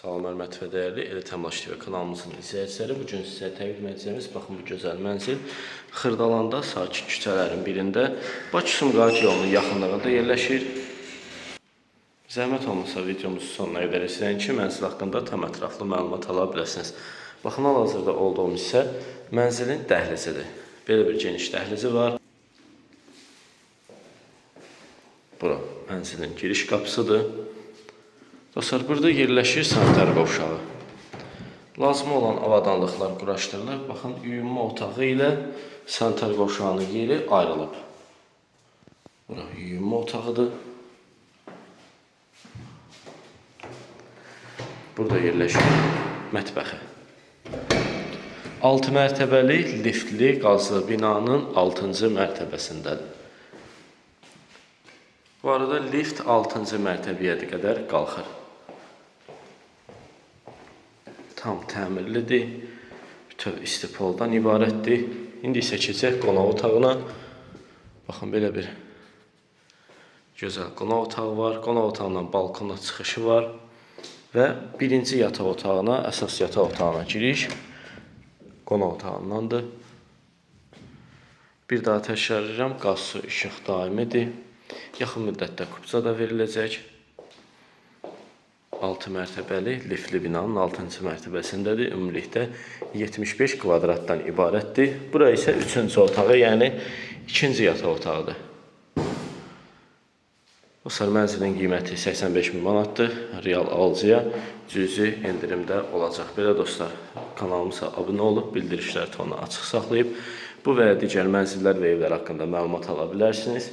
Salam, hörmətli və dəyərli Elit Əmlak TV kanalımızın izləyiciləri. Bugün sizə təqdim edəcəyimiz, baxın bu gözəl mənzil Xırdalanda sakit küçələrin birində Bakı-Sumqayıt yolunun yaxınlığında yerləşir. Zəhmət olmasa videomuzun sonuna qədər izləyin ki, mənzil haqqında tam ətraflı məlumat ala biləsiniz. Baxın, hal-hazırda olduğum hissə mənzilin dəhlizidir. Belə bir geniş dəhlizi var. Bura mənzilin giriş qapısıdır. Dostlar, burada yerləşir sanitar qovşağı. Lazım olan avadanlıqlar quraşdırılır. Baxın, yuyunma otağı ilə sanitar qovşağının yeri ayrılıb. Bura yuyunma otağıdır. Burada yerləşir mətbəxi. 6 mərtəbəli liftli qazlı binanın 6-cı mərtəbəsindədir. Bu arada lift 6-cı mərtəbəyə qədər qalxır. Tam təmirlidir. Bütöv istipoldan ibarətdir. İndi isə keçək qonaq otağına. Baxın, belə bir gözəl qonaq otağı var. Qonaq otağından balkona çıxışı var. Və birinci yataq otağına, əsas yataq otağına giriş qonaq otağındandır. Bir daha təkrar edirəm, qaz, su, işıq daimidir. Yaxın müddətdə kupça da veriləcək. 6 mərtəbəli liftli binanın 6-cı mərtəbəsindədir. Ümumilikdə 75 kvadratdan ibarətdir. Bura isə 3-cü otağı, yəni 2-ci yataq otağıdır. Dostlar, mənzilin qiyməti 85 min manatdır. Real alıcıya cüzi endirimdə olacaq. Belə dostlar, kanalımıza abunə olub, bildirişlər tonu açıq saxlayıb bu və digər mənzillər və evlər haqqında məlumat ala bilərsiniz.